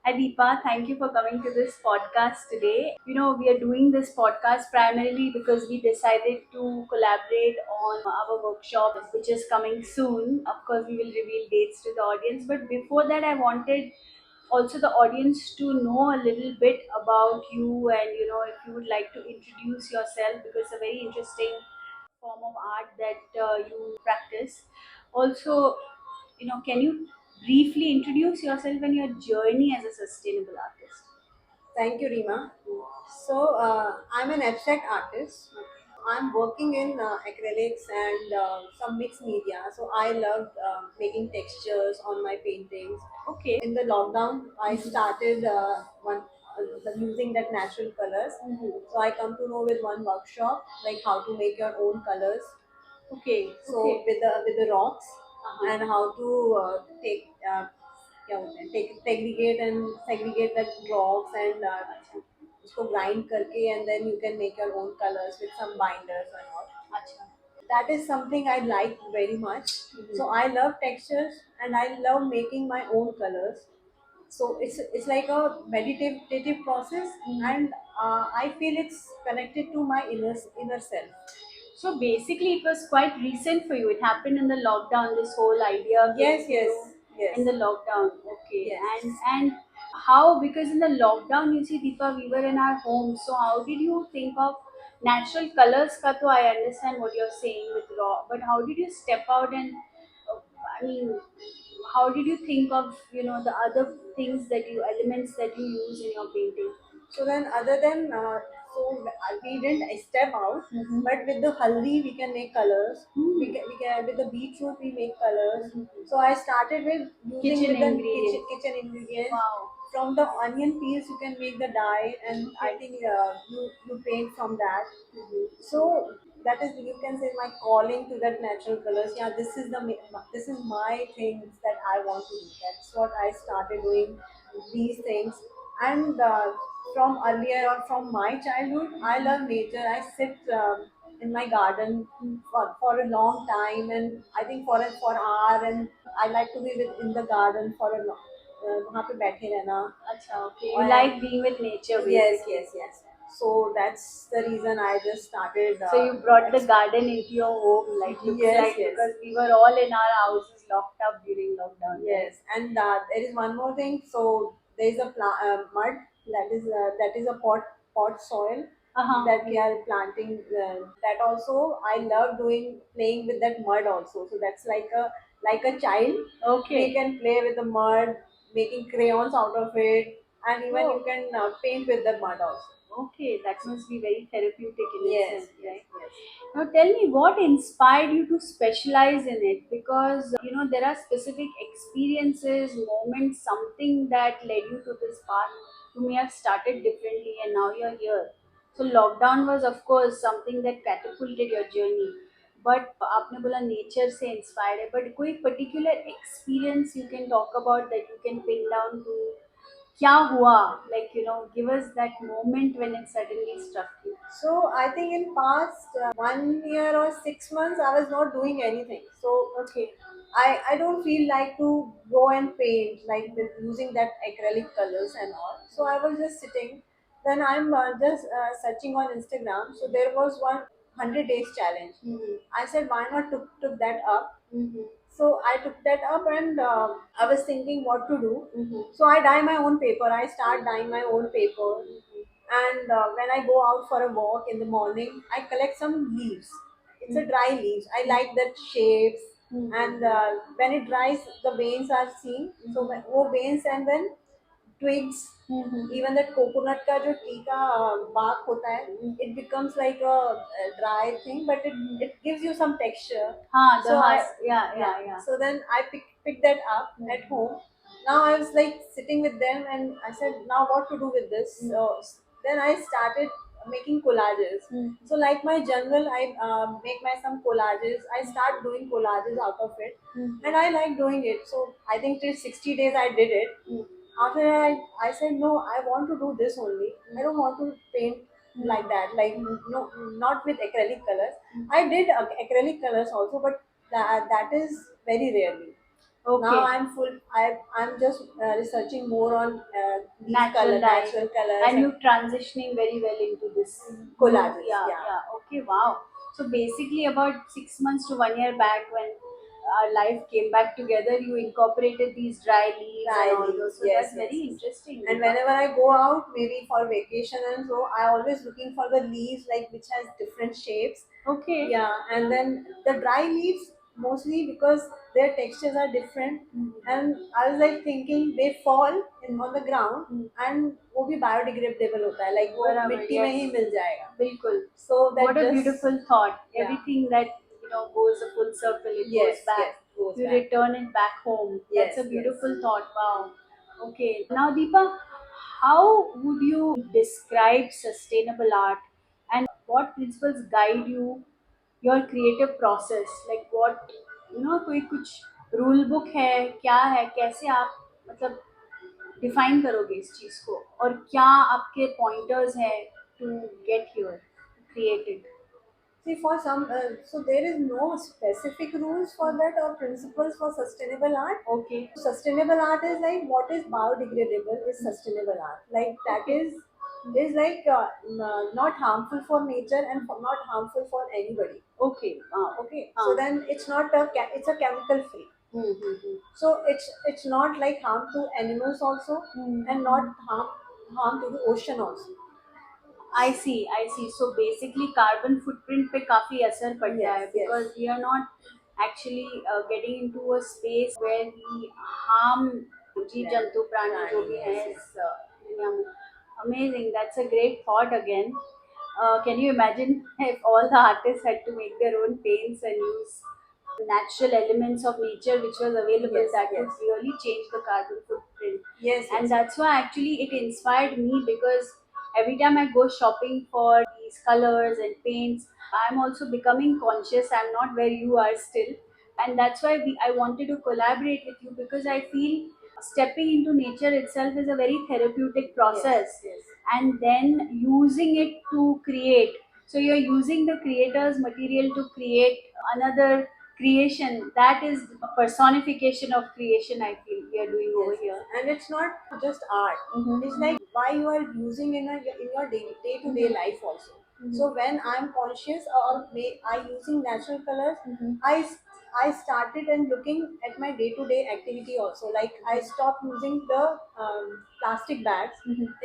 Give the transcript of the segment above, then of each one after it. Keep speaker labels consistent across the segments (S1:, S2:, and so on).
S1: Hi Deepa, thank you for coming to this podcast today. We are doing this podcast primarily because we decided to collaborate on our workshop, which is coming soon. Of course, we will reveal dates to the audience, but before that, I wanted also the audience to know a little bit about you, and if you would like to introduce yourself, because it's a very interesting form of art that you practice. Also, can you briefly introduce yourself and your journey as a sustainable artist?
S2: Thank you, Rima. I'm an abstract artist. I'm working in acrylics and some mixed media. So, I love making textures on my paintings.
S1: Okay.
S2: In the lockdown, I started using that natural colors. So, I come to know with one workshop like how to make your own colors. So,
S1: Okay.
S2: with the rocks and how to take क्या बोलते हैं take segregate and segregate the rocks and उसको grind करके and then you can make your own colors with some binders and all.
S1: अच्छा.
S2: That is something I like very much. So I love textures and I love making my own colors. So it's like a meditative process, and I feel it's connected to my inner self.
S1: So basically, it was quite recent for you. It happened in the lockdown. This whole idea came
S2: Yes,
S1: to
S2: yes,
S1: you
S2: yes,
S1: in the lockdown. Okay,
S2: yes.
S1: and how? Because in the lockdown, you see, Deepa, we were in our homes. So how did you think of natural colors? Ka to I understand what you're saying with raw, but how did you step out and uh, I mean, how did you think of the other things that you elements that you use in your painting?
S2: So then, other than we didn't step out, but with the haldi we can make colors. We can with the beetroot we make colors. So I started with using
S1: Kitchen
S2: with the
S1: ingredients.
S2: kitchen ingredients.
S1: Wow.
S2: From the onion peels you can make the dye, and I think you paint from that. So that is, you can say, my calling to that natural colors. Yeah, this is my things that I want to do. That's what I started doing, these things. And from earlier or from my childhood, I love nature. I sit in my garden for a long time, and I think for hour, and I like to be in the garden for a long वहाँ पे बैठे रहना.
S1: अच्छा, okay. You like being with nature,
S2: Yes,
S1: basically.
S2: yes, yes. So that's the reason I just started.
S1: So you brought the garden into your home, like looks
S2: Yes,
S1: like,
S2: yes.
S1: because we were all in our houses locked up during lockdown.
S2: Yes, and there is one more thing. So there is a mud that is a pot soil that we
S1: Okay.
S2: are planting. That also I love doing, playing with that mud also. So that's like a child.
S1: Okay.
S2: We can play with the mud, making crayons out of it, and even
S1: Oh.
S2: you can paint with the mud also.
S1: Okay, that must be very therapeutic in
S2: Yes,
S1: itself,
S2: yes,
S1: right?
S2: yes.
S1: Now tell me what inspired you to specialize in it, because there are specific experiences, moments, something that led you to this path. You may have started differently and now you're here. So lockdown was of course something that catapulted your journey. But आपने बोला nature से inspired है, but कोई particular experience you can talk about that you can pin down to क्या हुआ, like give us that moment when it suddenly struck you.
S2: So I think in past 1 year or 6 months I was not doing anything. So
S1: Okay.
S2: I don't feel like to go and paint like with using that acrylic colors and all. So I was just sitting. Then I'm just searching on Instagram. So there was one 100 days challenge. I said why not took that up. So I took that up, and I was thinking what to do. So I dye my own paper. I start dyeing my own paper, and when I go out for a walk in the morning, I collect some leaves. It's a dry leaves. I like that shapes, and when it dries, the veins are seen. So वो veins and then twigs, even that coconut का जो tea का bark होता है, it becomes like a dry thing, but it gives you some texture.
S1: हाँ, the
S2: So
S1: husk. Yeah, yeah, yeah.
S2: so then I pick that up at home. Now I was like sitting with them, and I said, now what to do with this? So then I started making collages. So like my journal, I make my some collages. I start doing collages out of it, and I like doing it. So I think till 60 days I did it. After I said no, I want to do this only. I don't want to paint like that. Like no, not with acrylic colors. I did acrylic colors also, but that is very rarely. Now
S1: Okay.
S2: I'm just researching more on
S1: Natural dye,
S2: natural colors
S1: and you
S2: and
S1: transitioning very well into this
S2: collages.
S1: yeah,
S2: Yeah.
S1: yeah. Okay, wow. So basically about 6 months to 1 year back, when our life came back together, you incorporated these dry leaves and
S2: Dry
S1: all
S2: leaves,
S1: those. So
S2: yes,
S1: that's
S2: yes,
S1: very
S2: yes.
S1: interesting,
S2: And
S1: Deepa.
S2: whenever I go out, maybe for vacation and so, I always looking for the leaves like which has different shapes.
S1: Okay.
S2: Yeah, and then the dry leaves mostly because their textures are different. And I was like thinking they fall on the ground and वो भी biodegradable होता है, like वो
S1: बराबर,
S2: मिट्टी में
S1: yes.
S2: ही मिल जाएगा.
S1: बिल्कुल.
S2: So that
S1: What a
S2: just
S1: beautiful thought.
S2: yeah.
S1: Everything that goes a full circle, it
S2: Yes,
S1: goes back.
S2: yes, goes
S1: You
S2: back.
S1: return it back home.
S2: Yes,
S1: That's a
S2: yes.
S1: beautiful thought. Wow. Okay. Now, Deepa, how would you describe sustainable art, and what principles guide your creative process? Like what कोई कुछ rule book है, क्या है, कैसे आप मतलब define करोगे इस चीज को, और क्या आपके पॉइंटर्स हैं to get here created?
S2: See, for some, so there is no specific rules for that or principles for sustainable art.
S1: Okay.
S2: Sustainable art is like what is biodegradable is sustainable art. Like that
S1: Okay.
S2: is like not harmful for nature and not harmful for anybody.
S1: Okay.
S2: Okay, so then it's not a it's a chemical free. So it's not like harm to animals also and not harm to the ocean also.
S1: I see so basically carbon footprint पे काफी असर पड़ता है,
S2: Yes, yes.
S1: Because we are not actually getting into a space where we harm जीव जंतु प्राणी जो भी हैं
S2: Yes,
S1: इस दुनिया में. Amazing, that's a great thought again. Can you imagine if all the artists had to make their own paints and use natural elements of nature which was available?
S2: Yes,
S1: That
S2: yes.
S1: would really change the carbon footprint.
S2: Yes,
S1: And
S2: yes.
S1: that's why actually it inspired me, because every time I go shopping for these colors and paints, I'm also becoming conscious. I'm not where you are still. And that's why I wanted to collaborate with you, because I feel stepping into nature itself is a very therapeutic process.
S2: Yes, yes.
S1: And then using it to create. So you're using the creator's material to create another creation. That is a personification of creation, I feel we are doing over
S2: Yes,
S1: here.
S2: and it's not just art. It's like why you are using in your day to day life also. So when I'm conscious or I using natural colors, I I started and looking at my day to day activity also. Like I stopped using the plastic bags.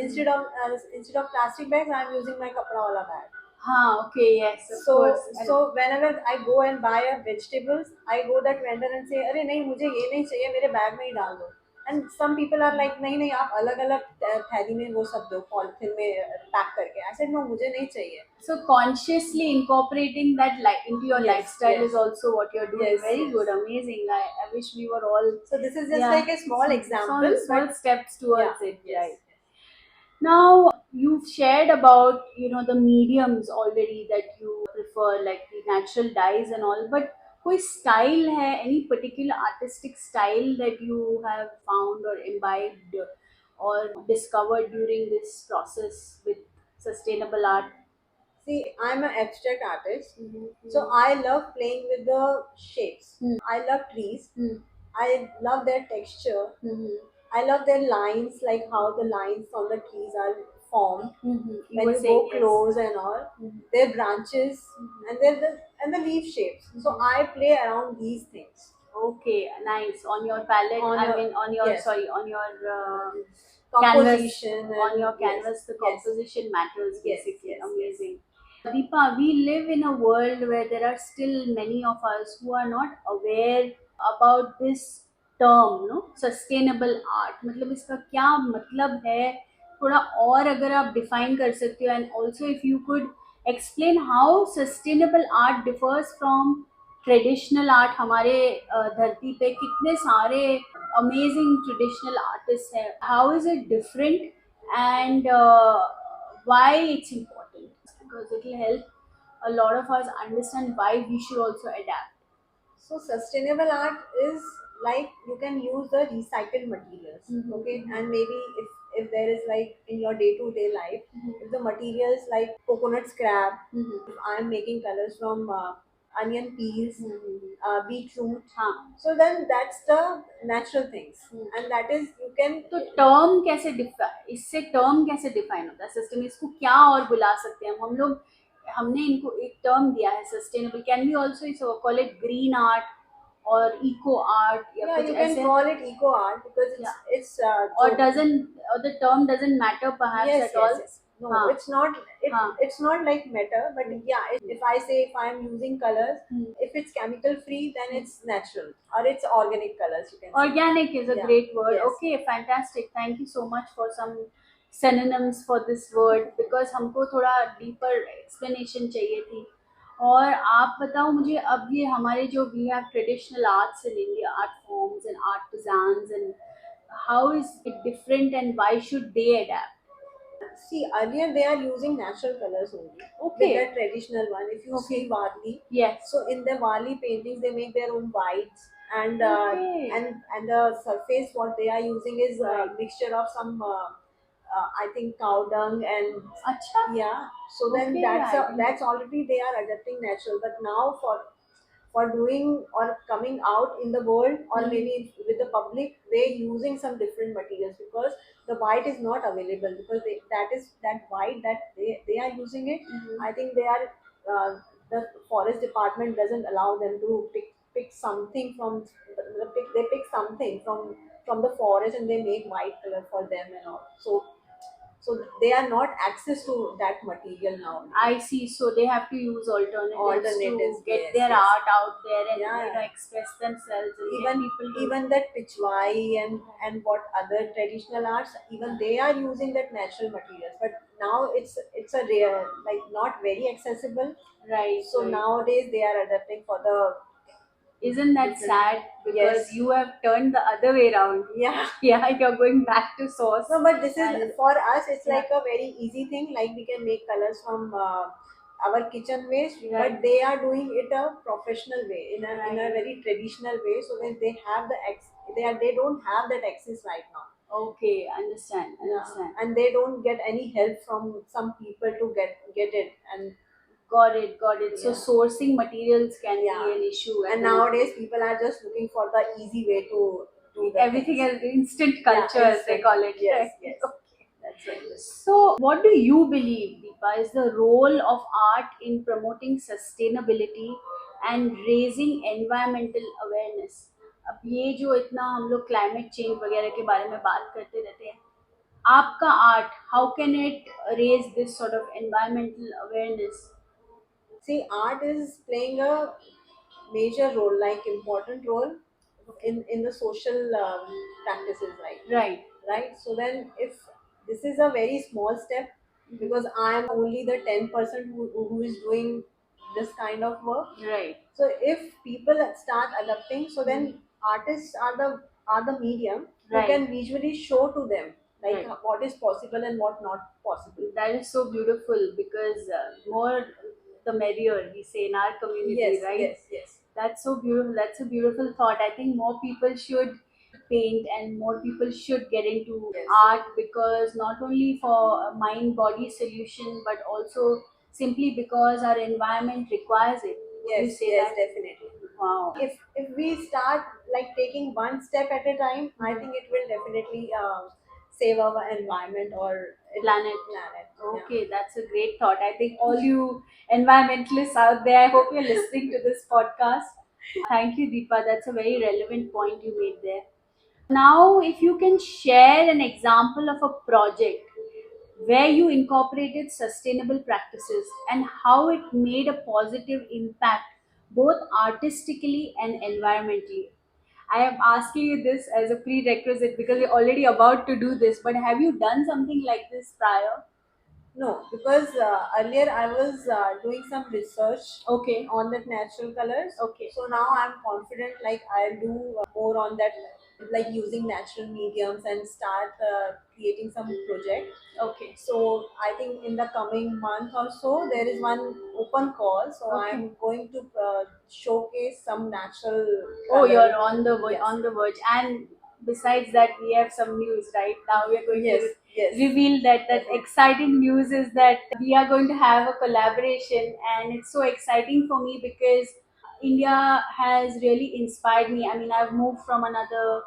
S2: Instead of plastic bags, I'm using my kapra wala bag.
S1: हाँ, okay, yes, of
S2: So
S1: course. And
S2: so whenever I go and buy a vegetables, I go that vendor and say, अरे नहीं मुझे ये नहीं चाहिए मेरे bag में ही डाल दो. And some people are like नहीं नहीं आप अलग अलग थैली में वो सब दो पॉलिथीन में पैक करके. I said no मुझे नहीं चाहिए.
S1: so consciously incorporating that into your
S2: Yes,
S1: lifestyle
S2: yes.
S1: is also what you're doing.
S2: Yes,
S1: Very
S2: yes.
S1: good, amazing. I wish we were all.
S2: So this is just
S1: Yeah,
S2: like a small example.
S1: small steps towards
S2: Yeah,
S1: it,
S2: yes.
S1: right? Now you've shared about the mediums already that you prefer, like the natural dyes and all. But कोई style है, any particular artistic style that you have found or imbibed or discovered during this process with sustainable art?
S2: See, I'm an abstract artist, so I love playing with the shapes. I love trees. I love their texture. I love their lines, like how the lines on the trees are formed
S1: You
S2: when
S1: were
S2: you
S1: saying
S2: go
S1: yes.
S2: close and all. Their branches and the leaf shapes. So I play around these things.
S1: Okay, nice. On your palette,
S2: On
S1: I
S2: your
S1: mean, on your
S2: yes,
S1: sorry, on your canvas,
S2: composition
S1: on
S2: and
S1: your
S2: yes,
S1: canvas, the
S2: yes,
S1: composition matters
S2: yes,
S1: basically.
S2: yes, yes.
S1: Amazing. Deepa, we live in a world where there are still many of us who are not aware about this term, no, sustainable art. मतलब इसका क्या मतलब है? थोड़ा और अगर आप define कर सकते हो, and also if you could explain how sustainable art differs from traditional art. हमारे धरती पे कितने सारे अमेजिंग ट्रेडिशनल आर्टिस्ट हैं. How is it different, and why it's important? Because it will help a lot of us understand why we should also adapt.
S2: So sustainable art is like you can use the recycled materials, okay? And maybe if there is like in your day to day life, if the materials like coconut scrap, if I'm making colors from onion peels, beetroot.
S1: हाँ.
S2: So then that's the natural things, and that is you can.
S1: तो term कैसे इससे term कैसे define होता है system, इसको क्या और बुला सकते हैं हम लोग, हमने इनको एक टर्म दिया है sustainable, can we also call it green art और इको आर्ट या
S2: Yeah,
S1: कुछ
S2: you can
S1: ऐसे?
S2: call it eco art because
S1: or the term doesn't matter perhaps
S2: yes,
S1: at
S2: yes,
S1: all?
S2: yes. No,
S1: हाँ.
S2: it's not.
S1: हाँ.
S2: It's not like matter, but yeah, if I say if I'm using colors, if it's chemical free, then it's natural or it's organic colors. You can say.
S1: Organic is a
S2: Yeah.
S1: great word.
S2: Yes.
S1: Okay, fantastic. Thank you so much for some synonyms for this word because हमको थोड़ा deeper explanation चाहिए थी. और आप बताओ मुझे अब ये हमारे जो we have traditional arts in India, art forms and artisans, and how is it different and why should they adapt?
S2: See, earlier they are using natural colors only.
S1: Okay.
S2: With the traditional one. If you
S1: Okay.
S2: see Varli,
S1: Yes.
S2: so in the Varli paintings they make their own whites and
S1: Okay.
S2: and the surface what they are using is a
S1: Right.
S2: mixture of some I think cow dung and
S1: अच्छा.
S2: yeah. So then
S1: Okay,
S2: that's already they are adapting natural. But now for doing or coming out in the world or maybe with the public, they're using some different materials because the white is not available because that is that white that they are using it. I think they are the forest department doesn't allow them to pick something from they pick something from the forest and they make white color for them and all. So they are not access to that material now.
S1: I see. So they have to use alternatives to get
S2: yes,
S1: their
S2: yes.
S1: art out there and
S2: Yeah.
S1: express themselves and get
S2: Even
S1: people to.
S2: even that pichwai and what other traditional arts, even they are using that natural materials. But now it's a rare, like not very accessible.
S1: Right.
S2: So
S1: Right.
S2: nowadays they are adapting for the
S1: Isn't that
S2: different.
S1: sad? Because
S2: Yes.
S1: you have turned the other way around.
S2: Yeah.
S1: Yeah, you're going back to source.
S2: No, but this is
S1: And
S2: for us. It's
S1: yeah.
S2: like a very easy thing. Like we can make colors from our kitchen waste,
S1: Right.
S2: but they are doing it a professional way in a
S1: Right.
S2: very traditional way. So that they have they don't have that access right now.
S1: Okay, understand.
S2: Yeah.
S1: Understand.
S2: And they don't get any help from some people to get it. And
S1: Got it. Got it. So
S2: yeah.
S1: sourcing materials can
S2: Yeah.
S1: be an issue.
S2: And nowadays people are just looking for the easy way to do the
S1: everything
S2: things.
S1: else instant culture,
S2: Yeah,
S1: as they
S2: instant.
S1: call it.
S2: Yes,
S1: Right?
S2: yes.
S1: Okay.
S2: That's right.
S1: So, what do you believe, Deepa, is the role of art in promoting sustainability and raising environmental awareness? अब ये जो इतना हम लोग climate change वगैरह के बारे में बात करते रहते हैं, आपका art how can it raise this sort of environmental awareness?
S2: See, art is playing a major role, like important role in the social practices, right?
S1: Right.
S2: Right. So then, if this is a very small step, because I am only the 10% who is doing this kind of work.
S1: Right.
S2: So if people start adapting, so then artists are the medium who
S1: Right.
S2: can visually show to them like
S1: Right.
S2: what is possible and what not possible.
S1: That is so beautiful because more the merrier, we say in our community,
S2: Yes,
S1: right?
S2: yes, yes.
S1: That's so beautiful. That's a beautiful thought. I think more people should paint and more people should get into
S2: Yes.
S1: art because not only for a mind body solution but also simply because our environment requires it. Would you
S2: Yes,
S1: say
S2: yes,
S1: that?
S2: definitely.
S1: Wow.
S2: If we start like taking one step at a time, I think it will definitely save our environment or
S1: Planet.
S2: Planet.
S1: Okay, that's a great thought. I think all you environmentalists out there, I hope you're listening to this podcast. Thank you, Deepa. That's a very relevant point you made there. Now, if you can share an example of a project where you incorporated sustainable practices and how it made a positive impact both artistically and environmentally. I am asking you this as a prerequisite because we're already about to do this, but have you done something like this prior?
S2: No, because earlier I was doing some research
S1: Okay.
S2: on that natural colors.
S1: Okay.
S2: So now I'm confident like I'll do more on that, like using natural mediums and start creating some project.
S1: Okay.
S2: So I think in the coming month or so there is one open call. So
S1: Okay.
S2: I'm going to showcase some natural.
S1: Oh,
S2: color.
S1: you're on the verge,
S2: Yes.
S1: on the verge. And besides that, we have some news, right? Now we are going
S2: Yes,
S1: to
S2: yes.
S1: reveal that exciting news is that we are going to have a collaboration, and it's so exciting for me because India has really inspired me. I mean, I've moved from another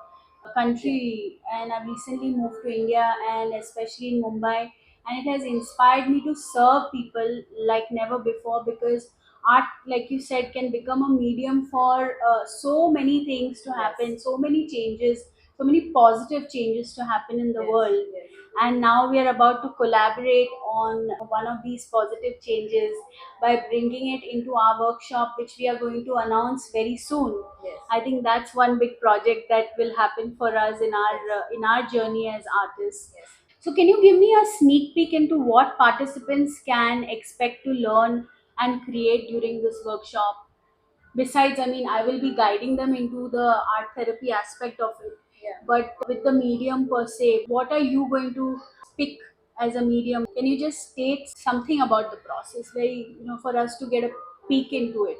S1: country and I've recently moved to India and especially in Mumbai, and it has inspired me to serve people like never before because art, like you said, can become a medium for so many things to happen, so many changes, so many positive changes to happen in the world. And now we are about to collaborate on one of these positive changes by bringing it into our workshop, which we are going to announce very soon. I think that's one big project that will happen for us in our journey as artists. So, can you give me a sneak peek into what participants can expect to learn and create during this workshop? Besides, I mean, I will be guiding them into the art therapy aspect of it. But with the medium per se, what are you going to pick as a medium? Can you just state something about the process, very, for us to get a peek into it?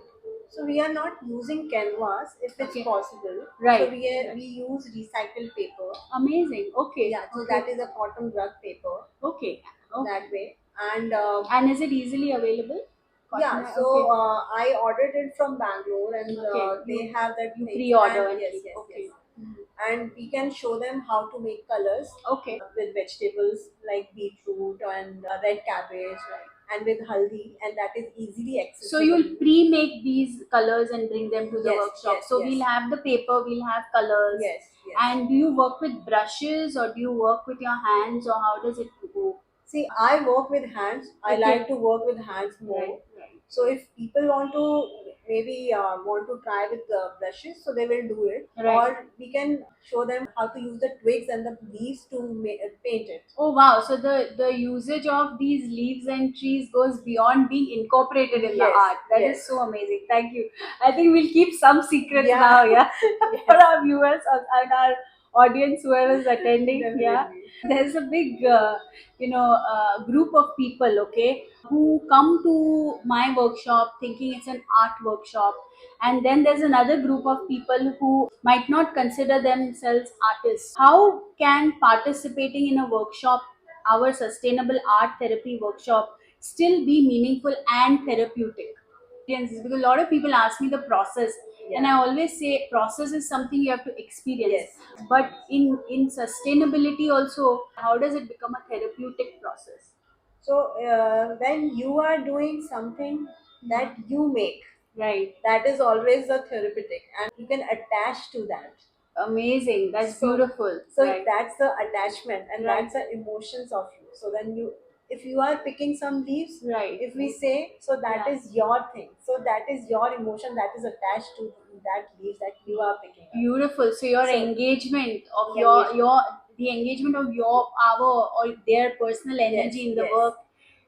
S2: So we are not using canvas if it's
S1: Okay.
S2: possible.
S1: Right.
S2: So we use recycled paper.
S1: Amazing. Okay.
S2: Yeah. So
S1: Okay.
S2: that is a cotton rug paper.
S1: Okay. Okay.
S2: That way. And
S1: And is it easily available?
S2: yeah,
S1: Cotton,
S2: so
S1: okay.
S2: I ordered it from Bangalore, and
S1: Okay.
S2: they have that
S1: You
S2: thing.
S1: pre-order
S2: And
S1: and
S2: yes,
S1: keep.
S2: yes,
S1: Okay.
S2: yes. And we can show them how to make colors
S1: Okay.
S2: with vegetables like beetroot and red cabbage, and with haldi, and that is easily accessible.
S1: So you'll pre-make these colors and bring them to the
S2: Yes,
S1: workshop.
S2: yes,
S1: So
S2: yes.
S1: we'll have the paper, we'll have colors.
S2: Yes, yes.
S1: And do you work with brushes or do you work with your hands or how does it go?
S2: See, I work with hands. I
S1: Okay.
S2: like to work with hands more.
S1: Right.
S2: So if people want to maybe want to try with the brushes, so they will do it.
S1: Right.
S2: Or we can show them how to use the twigs and the leaves to paint it.
S1: Oh wow! So the usage of these leaves and trees goes beyond being incorporated in the
S2: Yes,
S1: art. That is
S2: yes.
S1: so amazing. Thank you. I think we'll keep some secrets
S2: Yeah.
S1: now. Yeah, for
S2: Yes.
S1: our viewers and our audience, whoever is attending. Yeah,
S2: Definitely.
S1: there's a big group of people. Okay, who come to my workshop thinking it's an art workshop, and then there's another group of people who might not consider themselves artists. How can participating in a workshop, our sustainable art therapy workshop, still be meaningful and therapeutic? Because a lot of people ask me the process, and I always say process is something you have to experience.
S2: Yes.
S1: But in sustainability also, how does it become a therapeutic process?
S2: So when you are doing something that you make,
S1: Right.
S2: that is always a therapeutic, and you can attach to that.
S1: Amazing. That's
S2: So
S1: beautiful.
S2: so
S1: Right.
S2: that's the attachment, and
S1: Right.
S2: that's the emotions of you. So then you, if you are picking some leaves,
S1: Right.
S2: if we say, so that
S1: Yeah.
S2: is your thing, so that is your emotion that is attached to that leaf that you are picking up.
S1: Beautiful. So your
S2: So
S1: engagement of
S2: the
S1: your
S2: engagement.
S1: your the engagement of your our or their personal
S2: Yes,
S1: energy in the
S2: yes.
S1: work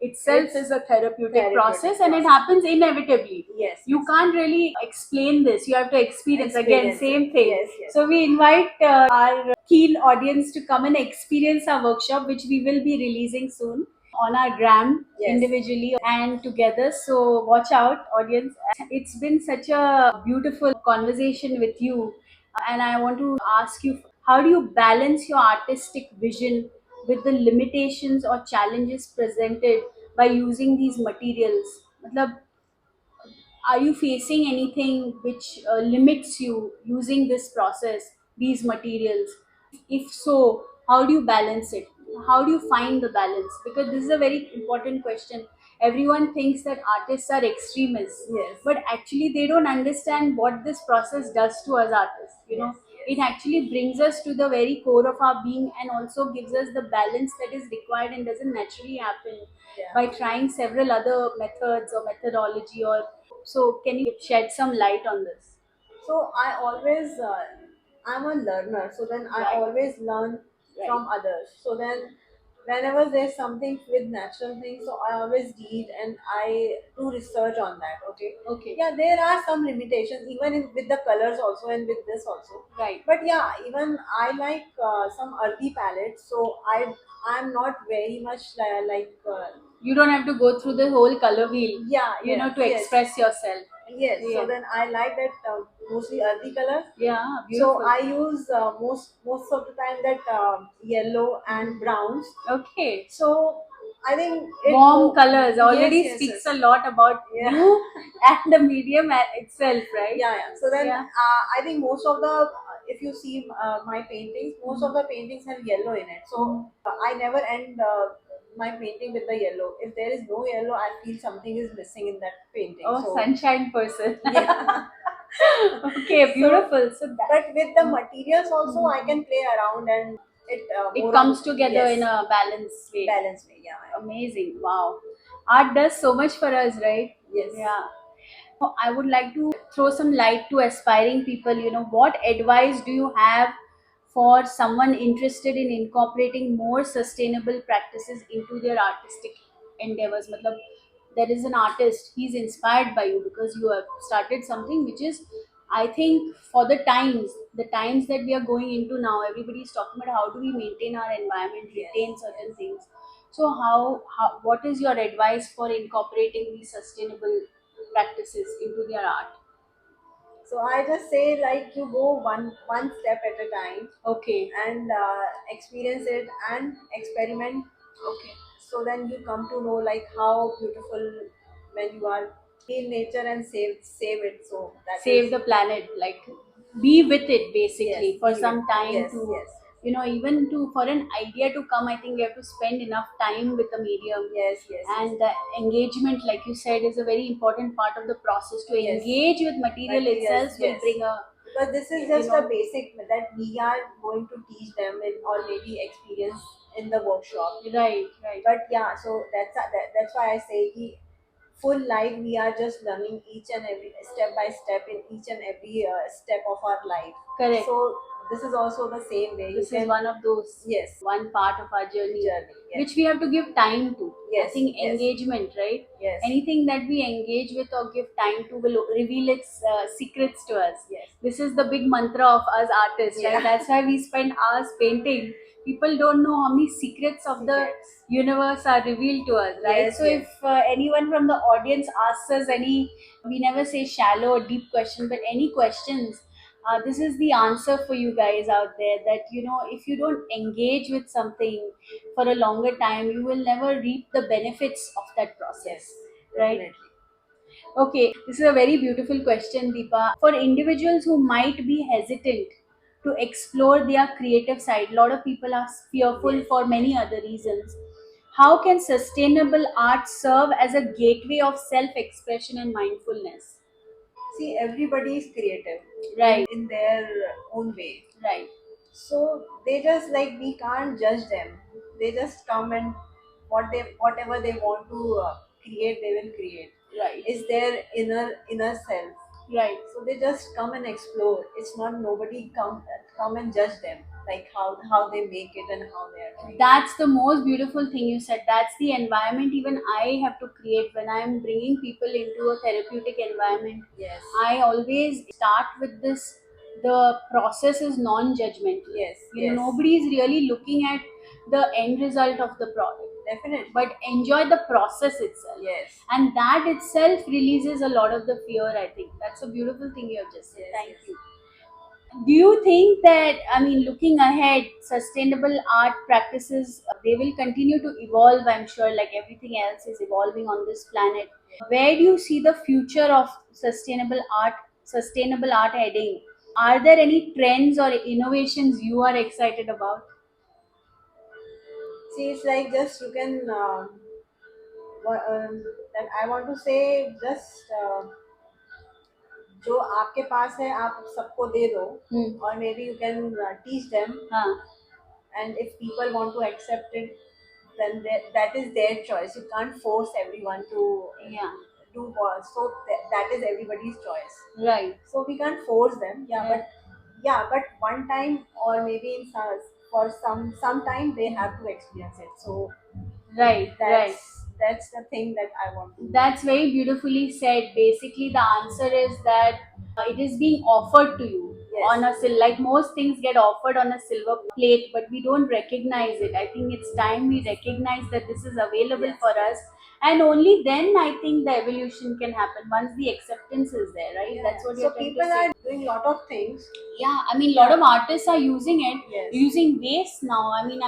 S1: itself
S2: It's
S1: is a therapeutic
S2: therapeutic
S1: process, and it
S2: process.
S1: happens inevitably.
S2: Yes,
S1: You
S2: yes.
S1: can't really explain this. You have to experience. Again,
S2: Experience it.
S1: same thing.
S2: Yes, yes.
S1: So we invite our keen audience to come and experience our workshop, which we will be releasing soon on our gram,
S2: Yes.
S1: individually and together. So watch out, audience. It's been such a beautiful conversation with you, and I want to ask you, how do you balance your artistic vision with the limitations or challenges presented by using these materials? Matlab, are you facing anything which limits you using this process, these materials? If so, how do you balance it? How do you find the balance? Because this is a very important question. Everyone thinks that artists are extremists,
S2: Yes.
S1: but actually they don't understand what this process does to us artists. It actually brings us to the very core of our being and also gives us the balance that is required and doesn't naturally happen by trying several other methods or methodology. Or so, can you shed some light on this?
S2: So I always, I'm a learner. So then I
S1: Right.
S2: always learn from others. So then, whenever there's something with natural things, so I always read and I do research on that. Okay.
S1: Okay.
S2: Yeah, there are some limitations even with the colors also, and with this also.
S1: Right.
S2: But yeah, even I like some earthy palettes. So I'm not very much like.
S1: You don't have to go through the whole color wheel,
S2: Yeah.
S1: to
S2: Yes.
S1: express yourself.
S2: Yes, so
S1: Yeah.
S2: then I like that mostly earthy colors.
S1: Yeah,
S2: So
S1: beautiful.
S2: I use most of the time that yellow and browns.
S1: Okay.
S2: So I think
S1: warm colors already
S2: yes, yes,
S1: speaks a
S2: yes.
S1: lot about
S2: Yeah.
S1: you and the medium itself, right?
S2: Yeah, yeah. So then,
S1: Yeah.
S2: I think most of the, if you see my paintings, most of the paintings have yellow in it. So I never end my painting with the yellow. If there is no yellow, I feel something is missing in that painting.
S1: Oh,
S2: So
S1: sunshine person.
S2: yeah.
S1: Okay,
S2: So,
S1: beautiful. So that
S2: but with the materials also, I can play around and it
S1: it
S2: more
S1: comes
S2: on,
S1: together in
S2: yes,
S1: a balanced way.
S2: balance way. Yeah, yeah.
S1: Amazing. Wow. Art does so much for us, right?
S2: Yes.
S1: Yeah. I would like to throw some light to aspiring people. What advice do you have for someone interested in incorporating more sustainable practices into their artistic endeavors? Matlab, there is an artist, he's inspired by you because you have started something which is, I think, for the times that we are going into now, everybody is talking about how do we maintain our environment, retain certain things. So how what is your advice for incorporating these sustainable practices into their art?
S2: So I just say like you go one step at a time
S1: Okay.
S2: and experience it and experiment.
S1: Okay.
S2: So then you come to know like how beautiful when you are in nature and save it. So that
S1: Save
S2: is,
S1: the planet, like be with it
S2: yes,
S1: basically
S2: be
S1: for some
S2: with,
S1: time
S2: yes,
S1: to,
S2: yes,
S1: even to for an idea to come, I think you have to spend enough time with the medium.
S2: yes, yes, yes,
S1: And the engagement, like you said, is a very important part of the process. To
S2: yes,
S1: engage with material
S2: materials,
S1: itself will
S2: yes.
S1: bring a,
S2: Because this is
S1: you
S2: just
S1: know
S2: a basic that we are going to teach them in, or maybe experience in the workshop.
S1: right, right.
S2: But yeah, so that's why I say full life we are just learning each and every step by step in each and every step of our life.
S1: Correct.
S2: So this is also the same way you
S1: This is
S2: can,
S1: one of those,
S2: yes,
S1: one part of our journey
S2: journey, yes,
S1: which we have to give time to. I
S2: yes,
S1: think
S2: yes,
S1: engagement, right?
S2: yes,
S1: Anything that we engage with or give time to will reveal its secrets to us.
S2: yes,
S1: This is the big mantra of us artists, right?
S2: yeah.
S1: That's why we spend hours painting. People don't know how many secrets of the
S2: Secrets.
S1: universe are revealed to us, right?
S2: Yes,
S1: So
S2: yes,
S1: if anyone from the audience asks us any, we never say shallow or deep question, but any questions, this is the answer for you guys out there, that if you don't engage with something for a longer time, you will never reap the benefits of that process,
S2: yes,
S1: right?
S2: definitely.
S1: Okay, this is a very beautiful question, Deepa. For individuals who might be hesitant to explore their creative side, a lot of people are fearful
S2: Yes.
S1: for many other reasons. How can sustainable art serve as a gateway of self expression and mindfulness?
S2: See, everybody is creative,
S1: Right,
S2: in their own way.
S1: right,
S2: So they just like we can't judge them. They just come and whatever they want to create, they will create.
S1: right,
S2: Is their inner self.
S1: right.
S2: So they just come and explore. It's not nobody come and judge them like how they make it and how they are doing.
S1: That's the most beautiful thing you said. That's the environment even I have to create when I'm bringing people into a therapeutic environment.
S2: Yes.
S1: I always start with this, the process is non judgmental.
S2: Yes. Yes.
S1: Nobody is really looking at the end result of the product,
S2: Definitely.
S1: but enjoy the process itself.
S2: Yes.
S1: And that itself releases a lot of the fear, I think. That's a beautiful thing you have just said.
S2: Yes,
S1: Thank
S2: yes.
S1: you. Do you think that, looking ahead, sustainable art practices, they will continue to evolve? I'm sure, like everything else is evolving on this planet. Where do you see the future of sustainable art heading? Are there any trends or innovations you are excited about?
S2: See, it's like just you can. Then I want to say just जो आपके पास है आप सबको दे दो
S1: Hmm.
S2: or maybe you can teach them
S1: Huh.
S2: and if people want to accept it then that is their choice. You can't force everyone to
S1: Yeah.
S2: do what. So that is everybody's choice.
S1: Right.
S2: So we can't force them. Yeah,
S1: Yeah.
S2: but one time or maybe in for some time they have to experience it. So
S1: Right. Right.
S2: that's the thing that I want to.
S1: That's very beautifully said. Basically, the answer is that it is being offered to you
S2: Yes.
S1: on a like most things get offered on a silver plate, but we don't recognize it. I think it's time we recognize that this is available
S2: Yes.
S1: for us, and only then I think the evolution can happen once the acceptance is there, right?
S2: Yeah.
S1: That's what
S2: So
S1: you're trying to
S2: people
S1: say.
S2: are doing lot of things.
S1: Yeah, a lot of artists are using it,
S2: Yes.
S1: using waste now.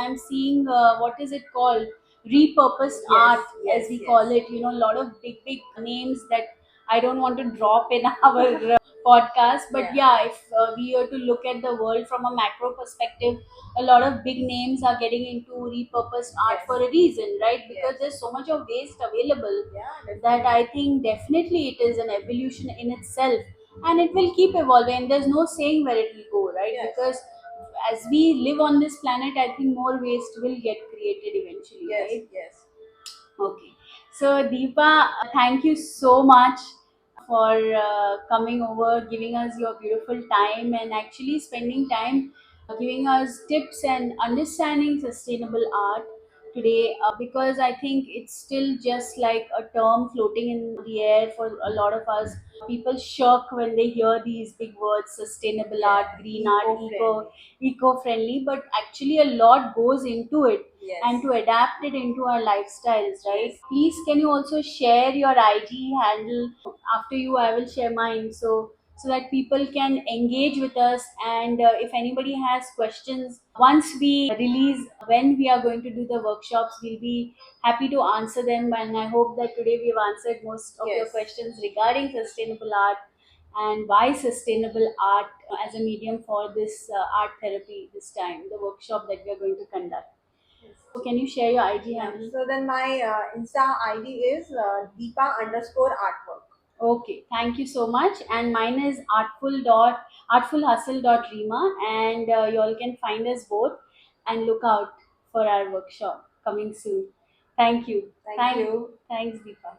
S1: I'm seeing what is it called, repurposed
S2: Yes,
S1: art, as
S2: yes,
S1: we
S2: yes.
S1: call it. You know, a lot of big names that I don't want to drop in our podcast. But
S2: Yeah.
S1: yeah, if we were to look at the world from a macro perspective, a lot of big names are getting into repurposed art
S2: Yes.
S1: for a reason, right? Because
S2: Yes.
S1: there's so much of waste available
S2: Yeah,
S1: that
S2: definitely.
S1: I think definitely it is an evolution in itself, and it will keep evolving. There's no saying where it will go, right?
S2: Yes.
S1: Because as we live on this planet, I think more waste will get created eventually,
S2: Yes,
S1: right?
S2: yes.
S1: Okay. So, Deepa, thank you so much for coming over, giving us your beautiful time, and actually spending time giving us tips and understanding sustainable art today, because I think it's still just like a term floating in the air for a lot of us. People shock when they hear these big words: sustainable art,
S2: Yeah,
S1: green art,
S2: eco-friendly.
S1: eco-friendly, but actually a lot goes into it,
S2: Yes.
S1: and to adapt it into our lifestyles, right?
S2: Yes.
S1: Please, can you also share your IG handle? After you, I will share mine, so that people can engage with us. And if anybody has questions, once we release when we are going to do the workshops, we'll be happy to answer them. And I hope that today we've answered most of your
S2: Yes.
S1: questions regarding sustainable art and why sustainable art as a medium for this art therapy this time, the workshop that we are going to conduct.
S2: Yes.
S1: So can you share your IG
S2: Yeah.
S1: handle?
S2: So then my Insta ID is Deepa underscore artwork.
S1: Okay, thank you so much. And mine is artfulhustle.rima, and you all can find us both and look out for our workshop coming soon. Thank you.
S2: Thank you.
S1: Thanks, Deepa.